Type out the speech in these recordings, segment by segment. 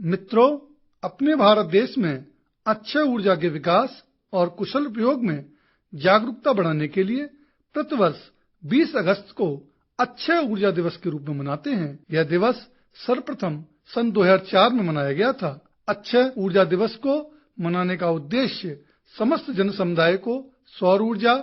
मित्रों, अपने भारत देश में अक्षय ऊर्जा के विकास और कुशल उपयोग में जागरूकता बढ़ाने के लिए प्रतिवर्ष 20 अगस्त को अक्षय ऊर्जा दिवस के रूप में मनाते हैं। यह दिवस सर्वप्रथम सन 2004 में मनाया गया था। अक्षय ऊर्जा दिवस को मनाने का उद्देश्य समस्त जन समुदाय को सौर ऊर्जा,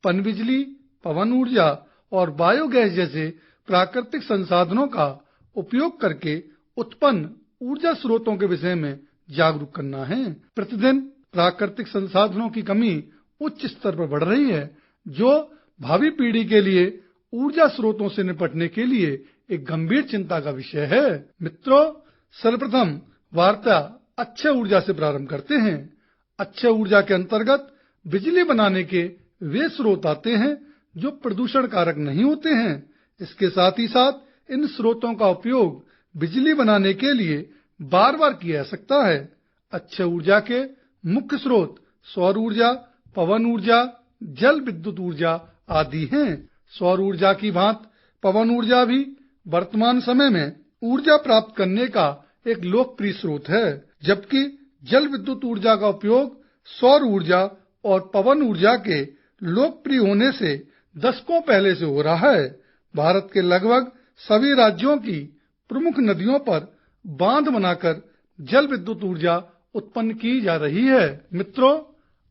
पनबिजली, पवन ऊर्जा और बायोगैस जैसे प्राकृतिक संसाधनों का उपयोग करके उत्पन्न ऊर्जा स्रोतों के विषय में जागरूक करना है। प्रतिदिन प्राकृतिक संसाधनों की कमी उच्च स्तर पर बढ़ रही है, जो भावी पीढ़ी के लिए ऊर्जा स्रोतों से निपटने के लिए एक गंभीर चिंता का विषय है। मित्रों, सर्वप्रथम वार्ता अक्षय ऊर्जा से प्रारंभ करते हैं। अक्षय ऊर्जा के अंतर्गत बिजली बनाने के वे स्रोत आते हैं जो प्रदूषण कारक नहीं होते हैं। इसके साथ ही साथ इन स्रोतों का उपयोग बिजली बनाने के लिए बार बार किया जा सकता है। अक्षय ऊर्जा के मुख्य स्रोत सौर ऊर्जा, पवन ऊर्जा, जल विद्युत ऊर्जा आदि हैं। सौर ऊर्जा की भांति पवन ऊर्जा भी वर्तमान समय में ऊर्जा प्राप्त करने का एक लोकप्रिय स्रोत है, जबकि जल विद्युत ऊर्जा का उपयोग सौर ऊर्जा और पवन ऊर्जा के लोकप्रिय होने से दशकों पहले से हो रहा है। भारत के लगभग सभी राज्यों की प्रमुख नदियों पर बांध बनाकर जल विद्युत ऊर्जा उत्पन्न की जा रही है। मित्रों,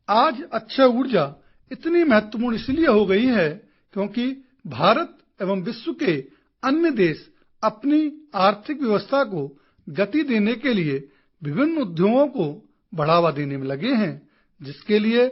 आज अक्षय ऊर्जा इतनी महत्वपूर्ण इसलिए हो गई है क्योंकि भारत एवं विश्व के अन्य देश अपनी आर्थिक व्यवस्था को गति देने के लिए विभिन्न उद्योगों को बढ़ावा देने में लगे हैं, जिसके लिए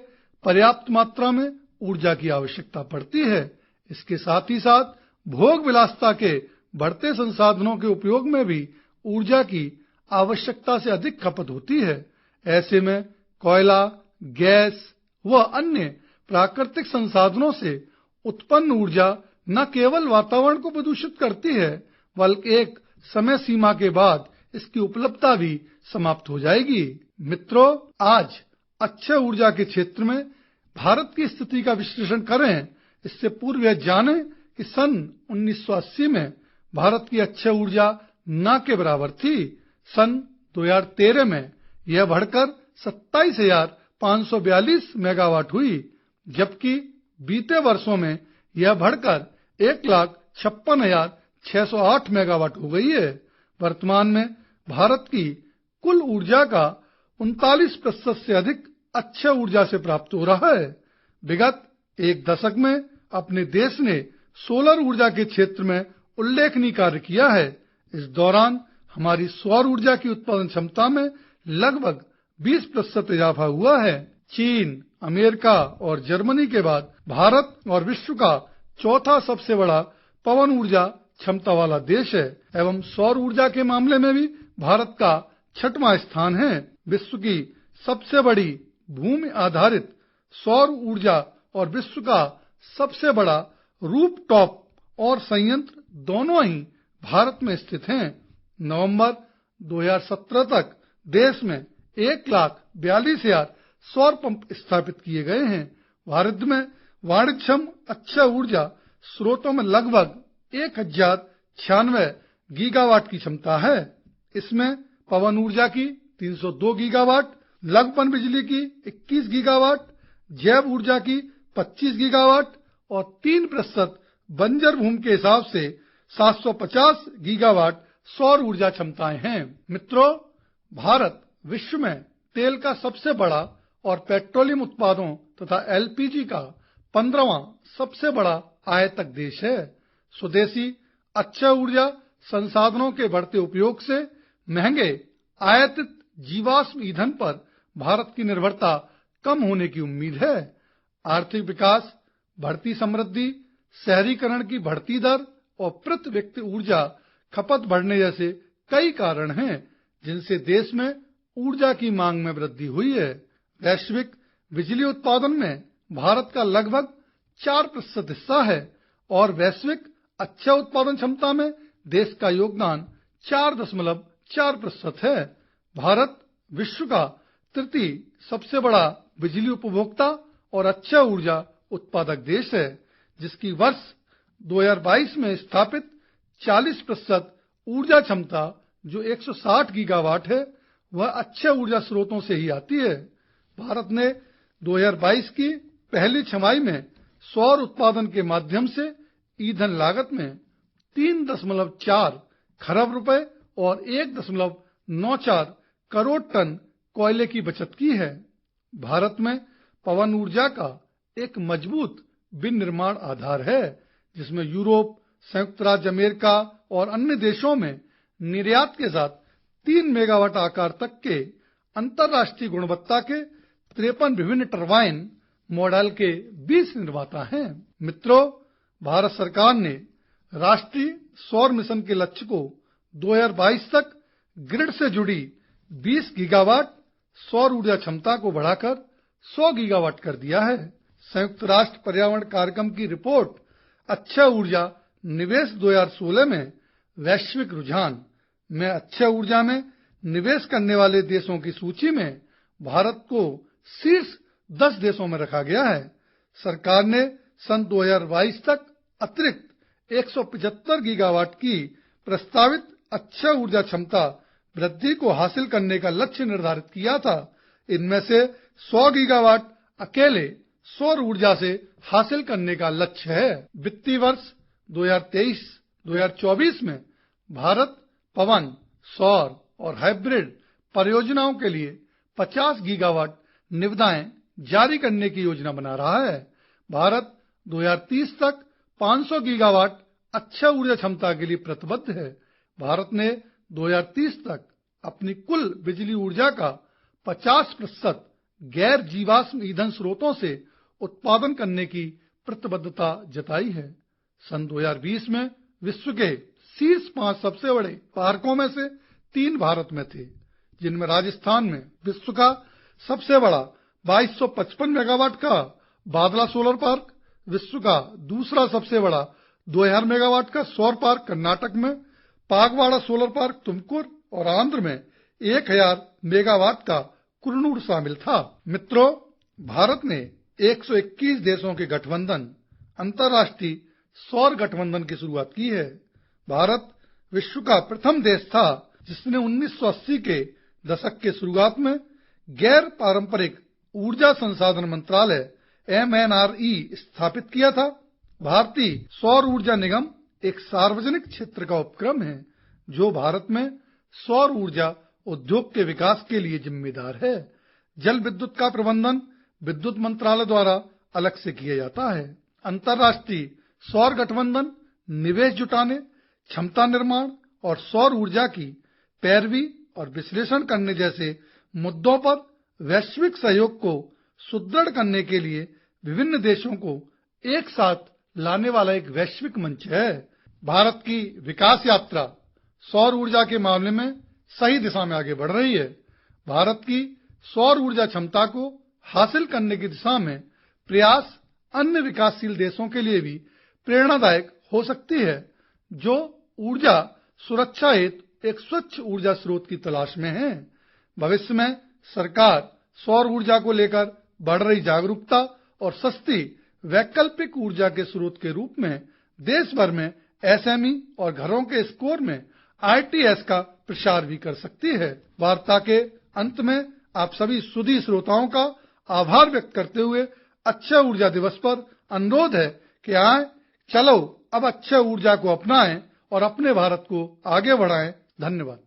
पर्याप्त मात्रा में ऊर्जा की आवश्यकता पड़ती है। इसके साथ ही साथ भोग विलासिता के बढ़ते संसाधनों के उपयोग में भी ऊर्जा की आवश्यकता से अधिक खपत होती है। ऐसे में कोयला, गैस व अन्य प्राकृतिक संसाधनों से उत्पन्न ऊर्जा न केवल वातावरण को प्रदूषित करती है, बल्कि एक समय सीमा के बाद इसकी उपलब्धता भी समाप्त हो जाएगी। मित्रों, आज अक्षय ऊर्जा के क्षेत्र में भारत की स्थिति का विश्लेषण करें। इससे पूर्व यह जानें कि सन 1980 में भारत की अक्षय ऊर्जा न के बराबर थी। सन 2013 में यह बढ़कर 27,542 मेगावाट हुई, जबकि बीते वर्षों में यह बढ़कर 1,56,608 मेगावाट हो गई है। वर्तमान में भारत की कुल ऊर्जा का 39% से अधिक अक्षय ऊर्जा से प्राप्त हो रहा है। विगत एक दशक में अपने देश ने सोलर ऊर्जा के क्षेत्र में उल्लेखनीय कार्य किया है। इस दौरान हमारी सौर ऊर्जा की उत्पादन क्षमता में लगभग 20% इजाफा हुआ है। चीन, अमेरिका और जर्मनी के बाद भारत और विश्व का चौथा सबसे बड़ा पवन ऊर्जा क्षमता वाला देश है एवं सौर ऊर्जा के मामले में भी भारत का 6वां स्थान है। विश्व की सबसे बड़ी भूमि आधारित सौर ऊर्जा और विश्व का सबसे बड़ा रूफटॉप और संयंत्र दोनों ही भारत में स्थित हैं। नवंबर 2017 तक देश में 1,42,000 सौर पंप स्थापित किए गए हैं। भारत में वाणिज्यक्षम अक्षय ऊर्जा स्रोतों में लगभग 1,096 गीगावाट की क्षमता है। इसमें पवन ऊर्जा की 302 गीगावाट, लघु पनबिजली की 21 गीगावाट, जैव ऊर्जा की 25 गीगावाट और 3% बंजर भूमि के हिसाब से 750 गीगावाट सौर ऊर्जा क्षमताएं हैं। मित्रों, भारत विश्व में तेल का सबसे बड़ा और पेट्रोलियम उत्पादों तथा एलपीजी का 15वां सबसे बड़ा आयातक देश है। स्वदेशी अक्षय ऊर्जा संसाधनों के बढ़ते उपयोग से महंगे आयातित जीवाश्म ईंधन पर भारत की निर्भरता कम होने की उम्मीद है। आर्थिक विकास, बढ़ती समृद्धि, शहरीकरण की बढ़ती दर और प्रति व्यक्ति ऊर्जा खपत बढ़ने जैसे कई कारण हैं, जिनसे देश में ऊर्जा की मांग में वृद्धि हुई है। वैश्विक बिजली उत्पादन में भारत का लगभग 4% हिस्सा है और वैश्विक अक्षय उत्पादन क्षमता में देश का योगदान 4.4% है। भारत विश्व का तृतीय सबसे बड़ा बिजली उपभोक्ता और अक्षय ऊर्जा उत्पादक देश है, जिसकी वर्ष 2022 में स्थापित 40% ऊर्जा क्षमता जो 160 गीगावाट है, वह अक्षय ऊर्जा स्रोतों से ही आती है। भारत ने 2022 की पहली छमाही में सौर उत्पादन के माध्यम से ईंधन लागत में 3.4 खरब रुपए और 1.94 करोड़ टन कोयले की बचत की है। भारत में पवन ऊर्जा का एक मजबूत विनिर्माण आधार है, जिसमें यूरोप, संयुक्त राज्य अमेरिका और अन्य देशों में निर्यात के साथ 3 मेगावाट आकार तक के अंतरराष्ट्रीय गुणवत्ता के 53 विभिन्न टरबाइन मॉडल के 20 निर्माता हैं। मित्रों, भारत सरकार ने राष्ट्रीय सौर मिशन के लक्ष्य को 2022 तक ग्रिड से जुड़ी 20 गीगावाट सौर ऊर्जा क्षमता को बढ़ाकर 100 गीगावाट कर दिया है। संयुक्त राष्ट्र पर्यावरण कार्यक्रम की रिपोर्ट अक्षय ऊर्जा निवेश 2016 में वैश्विक रुझान में अक्षय ऊर्जा में निवेश करने वाले देशों की सूची में भारत को शीर्ष 10 देशों में रखा गया है। सरकार ने सन 2022 तक अतिरिक्त 175 गीगावाट की प्रस्तावित अक्षय ऊर्जा क्षमता वृद्धि को हासिल करने का लक्ष्य निर्धारित किया था। इनमें से 100 गीगावाट अकेले सौर ऊर्जा से हासिल करने का लक्ष्य है। वित्तीय वर्ष 2023-2024 में भारत पवन, सौर और हाइब्रिड परियोजनाओं के लिए 50 गीगावाट निविदाएं जारी करने की योजना बना रहा है। भारत 2030 तक 500 गीगावाट अक्षय ऊर्जा क्षमता के लिए प्रतिबद्ध है। भारत ने 2030 तक अपनी कुल बिजली ऊर्जा का 50% गैर जीवाश्म ईंधन स्रोतों से उत्पादन करने की प्रतिबद्धता जताई है। सन 2020 में विश्व के शीर्ष 5 सबसे बड़े पार्कों में से 3 भारत में थे, जिनमें राजस्थान में विश्व का सबसे बड़ा 2255 मेगावाट का बादला सोलर पार्क, विश्व का दूसरा सबसे बड़ा 2000 मेगावाट का सौर पार्क कर्नाटक में, पागवाड़ा सोलर पार्क तुमकुर और आंध्र में 1000 मेगावाट का कुरनूर शामिल था। मित्रों, भारत ने 121 देशों के गठबंधन अंतर्राष्ट्रीय सौर गठबंधन की शुरुआत की है। भारत विश्व का प्रथम देश था जिसने 1980 के दशक के शुरुआत में गैर पारंपरिक ऊर्जा संसाधन मंत्रालय MNRE स्थापित किया था। भारतीय सौर ऊर्जा निगम एक सार्वजनिक क्षेत्र का उपक्रम है जो भारत में सौर ऊर्जा उद्योग के विकास के लिए जिम्मेदार है। जल विद्युत का प्रबंधन विद्युत मंत्रालय द्वारा अलग से किया जाता है। अंतर्राष्ट्रीय सौर गठबंधन निवेश जुटाने, क्षमता निर्माण और सौर ऊर्जा की पैरवी और विश्लेषण करने जैसे मुद्दों पर वैश्विक सहयोग को सुदृढ़ करने के लिए विभिन्न देशों को एक साथ लाने वाला एक वैश्विक मंच है। भारत की विकास यात्रा सौर ऊर्जा के मामले में सही दिशा में आगे बढ़ रही है। भारत की सौर ऊर्जा क्षमता को हासिल करने की दिशा में प्रयास अन्य विकासशील देशों के लिए भी प्रेरणादायक हो सकती है, जो ऊर्जा सुरक्षा हेतु एक स्वच्छ ऊर्जा स्रोत की तलाश में हैं। भविष्य में सरकार सौर ऊर्जा को लेकर बढ़ रही जागरूकता और सस्ती वैकल्पिक ऊर्जा के स्रोत के रूप में देश भर में SME और घरों के स्कोर में ITS का प्रसार भी कर सकती है। वार्ता के अंत में आप सभी सुधी श्रोताओं का आभार व्यक्त करते हुए अक्षय ऊर्जा दिवस पर अनुरोध है कि आए, चलो अब अक्षय ऊर्जा को अपनाएं और अपने भारत को आगे बढ़ाएं। धन्यवाद।